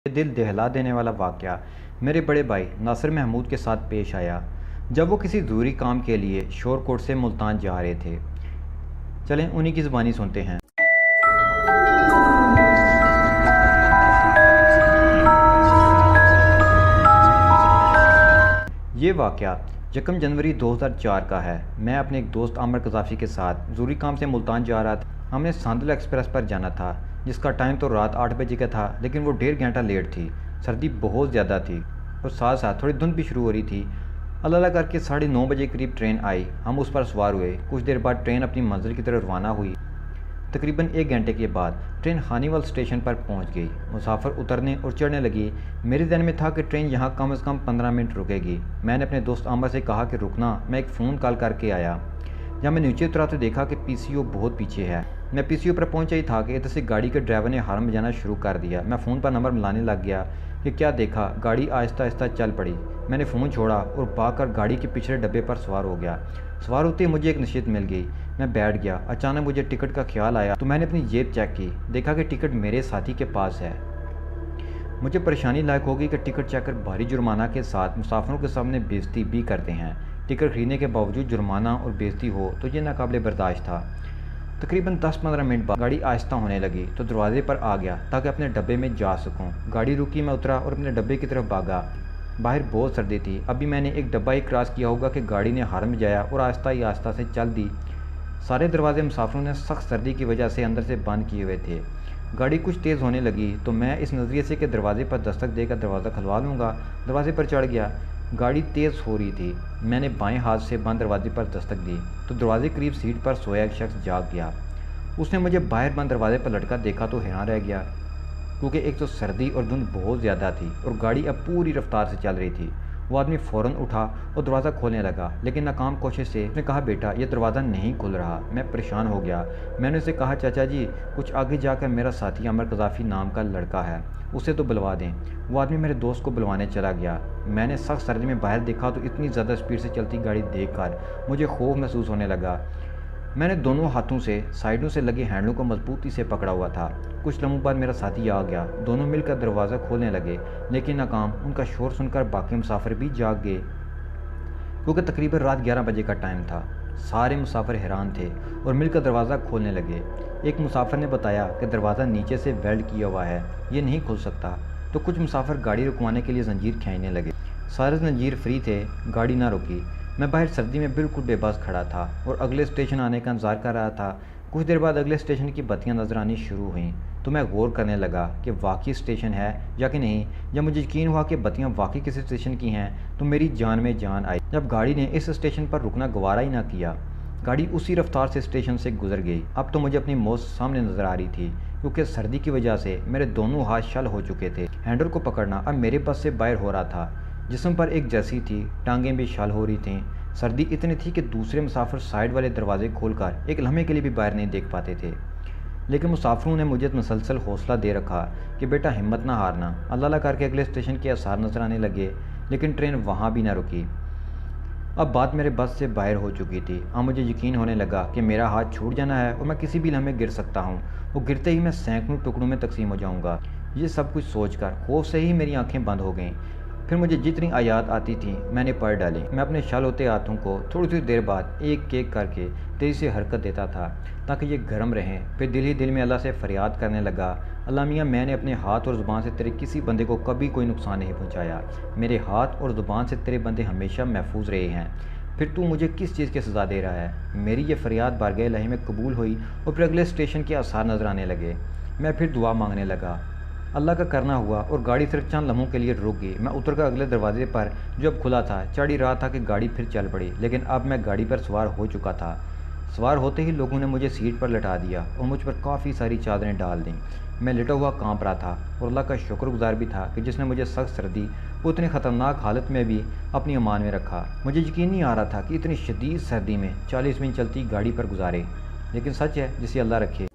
دل دہلا دینے والا واقعہ میرے بڑے بھائی ناصر محمود کے ساتھ پیش آیا جب وہ کسی ضروری کام کے لیے شور کوٹ سے ملتان جا رہے تھے۔ چلیں انہی کی زبانی سنتے ہیں۔ یہ واقعہ 1 جنوری 2004 کا ہے۔ میں اپنے ایک دوست عامر قذافی کے ساتھ ضروری کام سے ملتان جا رہا تھا۔ ہم نے ساندل ایکسپریس پر جانا تھا جس کا ٹائم تو رات 8 بجے کا تھا، لیکن وہ 1.5 گھنٹہ لیٹ تھی۔ سردی بہت زیادہ تھی اور ساتھ ساتھ تھوڑی دھند بھی شروع ہو رہی تھی۔ اللہ کر کے 9:30 بجے قریب ٹرین آئی۔ ہم اس پر سوار ہوئے۔ کچھ دیر بعد ٹرین اپنی منزل کی طرف روانہ ہوئی۔ تقریباً 1 گھنٹے کے بعد ٹرین خانیوال اسٹیشن پر پہنچ گئی۔ مسافر اترنے اور چڑھنے لگی۔ میرے ذہن میں تھا کہ ٹرین یہاں کم از کم 15 منٹ رکے گی۔ میں نے اپنے دوست عامر سے کہا کہ رکنا، میں ایک فون کال کر کے آیا۔ جب میں نیچے اترا تو دیکھا کہ پی سی او بہت پیچھے ہے۔ میں پی سی او پر پہنچا ہی تھا کہ ادھر سے گاڑی کے ڈرائیور نے ہارن بجانا شروع کر دیا۔ میں فون پر نمبر ملانے لگ گیا کہ کیا دیکھا گاڑی آہستہ آہستہ چل پڑی۔ میں نے فون چھوڑا اور بھاگ کر گاڑی کے پچھلے ڈبے پر سوار ہو گیا۔ سوار ہوتے ہی مجھے ایک نشست مل گئی۔ میں بیٹھ گیا۔ اچانک مجھے ٹکٹ کا خیال آیا تو میں نے اپنی جیب چیک کی، دیکھا کہ ٹکٹ میرے ساتھی کے پاس ہے۔ مجھے پریشانی لاحق ہو گئی کہ ٹکٹ چیکر بھاری جرمانہ کے ساتھ مسافروں کے سامنے بے عزتی بھی کرتے ہیں۔ ٹکٹ خریدنے کے باوجود جرمانہ اور بے عزتی ہو تو یہ ناقابل برداشت تھا۔ تقریباً 10-15 منٹ بعد گاڑی آہستہ ہونے لگی تو دروازے پر آ گیا تاکہ اپنے ڈبے میں جا سکوں۔ گاڑی رکی، میں اترا اور اپنے ڈبے کی طرف بھاگا۔ باہر بہت سردی تھی۔ ابھی میں نے ایک ڈبہ ہی کراس کیا ہوگا کہ گاڑی نے ہارن بجایا اور آہستہ سے چل دی۔ سارے دروازے مسافروں نے سخت سردی کی وجہ سے اندر سے بند کیے ہوئے تھے۔ گاڑی کچھ تیز ہونے لگی تو میں اس نظریے سے کہ دروازے پر دستک دے کر دروازہ کھلوا لوں گا، دروازے پر چڑھ گیا۔ گاڑی تیز ہو رہی تھی۔ میں نے بائیں ہاتھ سے بند دروازے پر دستک دی تو دروازے قریب سیٹ پر سویا ایک شخص جاگ گیا۔ اس نے مجھے باہر بند دروازے پر لٹکا دیکھا تو حیران رہ گیا، کیونکہ ایک تو سردی اور دھند بہت زیادہ تھی اور گاڑی اب پوری رفتار سے چل رہی تھی۔ وہ آدمی فوراً اٹھا اور دروازہ کھولنے لگا، لیکن ناکام کوشش سے اس نے کہا بیٹا یہ دروازہ نہیں کھل رہا۔ میں پریشان ہو گیا۔ میں نے اسے کہا چاچا جی کچھ آگے جا کر میرا ساتھی عامر قذافی نام کا لڑکا ہے، اسے تو بلوا دیں۔ وہ آدمی میرے دوست کو بلوانے چلا گیا۔ میں نے سخت سردی میں باہر دیکھا تو اتنی زیادہ اسپیڈ سے چلتی گاڑی دیکھ کر مجھے خوف محسوس ہونے لگا۔ میں نے دونوں ہاتھوں سے سائیڈوں سے لگے ہینڈلوں کو مضبوطی سے پکڑا ہوا تھا۔ کچھ لمحوں بعد میرا ساتھی آ گیا۔ دونوں مل کر دروازہ کھولنے لگے، لیکن ناکام۔ ان کا شور سن کر باقی مسافر بھی جاگ گئے، کیونکہ تقریباً رات 11 بجے کا ٹائم تھا۔ سارے مسافر حیران تھے اور مل کر دروازہ کھولنے لگے۔ ایک مسافر نے بتایا کہ دروازہ نیچے سے ویلڈ کیا ہوا ہے، یہ نہیں کھل سکتا، تو کچھ مسافر گاڑی رکوانے کے لیے زنجیر کھینچنے لگے۔ سارے زنجیر فری تھے، گاڑی نہ رکی۔ میں باہر سردی میں بالکل بے بس کھڑا تھا اور اگلے اسٹیشن آنے کا انتظار کر رہا تھا۔ کچھ دیر بعد اگلے اسٹیشن کی بتیاں نظر آنی شروع ہوئیں تو میں غور کرنے لگا کہ واقعی اسٹیشن ہے یا کہ نہیں۔ جب مجھے یقین ہوا کہ بتیاں واقعی کسی اسٹیشن کی ہیں تو میری جان میں جان آئی۔ جب گاڑی نے اس اسٹیشن پر رکنا گوارا ہی نہ کیا، گاڑی اسی رفتار سے اسٹیشن سے گزر گئی۔ اب تو مجھے اپنی موت سامنے نظر آ رہی تھی، کیونکہ سردی کی وجہ سے میرے دونوں ہاتھ شل ہو چکے تھے۔ ہینڈل کو پکڑنا اب میرے بس سے باہر ہو رہا تھا۔ جسم پر ایک جیسی تھی، ٹانگیں بھی شل ہو رہی تھیں۔ سردی اتنی تھی کہ دوسرے مسافر سائیڈ والے دروازے کھول کر ایک لمحے کے لیے بھی باہر نہیں دیکھ پاتے تھے، لیکن مسافروں نے مجھے مسلسل حوصلہ دے رکھا کہ بیٹا ہمت نہ ہارنا۔ اللہ کر کے اگلے اسٹیشن کے آثار نظر آنے لگے، لیکن ٹرین وہاں بھی نہ رکی۔ اب بات میرے بس سے باہر ہو چکی تھی۔ اب مجھے یقین ہونے لگا کہ میرا ہاتھ چھوٹ جانا ہے اور میں کسی بھی لمحے گر سکتا ہوں، اور گرتے ہی میں سینکڑوں ٹکڑوں میں تقسیم ہو جاؤں گا۔ یہ سب کچھ سوچ کر خوف سے ہی میری آنکھیں بند ہو گئیں۔ پھر مجھے جتنی آیات آتی تھیں میں نے پڑھ ڈالی۔ میں اپنے شل ہوتے ہاتھوں کو تھوڑی دیر بعد ایک ایک کر کے تیزی سے حرکت دیتا تھا تاکہ یہ گرم رہیں۔ پھر دل ہی دل میں اللہ سے فریاد کرنے لگا، اللہ میاں میں نے اپنے ہاتھ اور زبان سے تیرے کسی بندے کو کبھی کوئی نقصان نہیں پہنچایا۔ میرے ہاتھ اور زبان سے تیرے بندے ہمیشہ محفوظ رہے ہیں، پھر تو مجھے کس چیز کی سزا دے رہا ہے؟ میری یہ فریاد بارگاہ الہی میں قبول ہوئی اور پھر اگلے اسٹیشن کے آثار نظر آنے لگے۔ میں پھر دعا مانگنے لگا۔ اللہ کا کرنا ہوا اور گاڑی صرف چند لمحوں کے لیے رک گئی۔ میں اتر کر اگلے دروازے پر جو اب کھلا تھا چڑھ ہی رہا تھا کہ گاڑی پھر چل پڑی، لیکن اب میں گاڑی پر سوار ہو چکا تھا۔ سوار ہوتے ہی لوگوں نے مجھے سیٹ پر لٹا دیا اور مجھ پر کافی ساری چادریں ڈال دیں۔ میں لٹا ہوا کانپ رہا تھا اور اللہ کا شکر گزار بھی تھا کہ جس نے مجھے سخت سردی وہ اتنی خطرناک حالت میں بھی اپنی امان میں رکھا۔ مجھے یقین نہیں آ رہا تھا کہ اتنی شدید سردی میں 40 منٹ چلتی گاڑی پر گزارے، لیکن سچ ہے جسے اللہ رکھے۔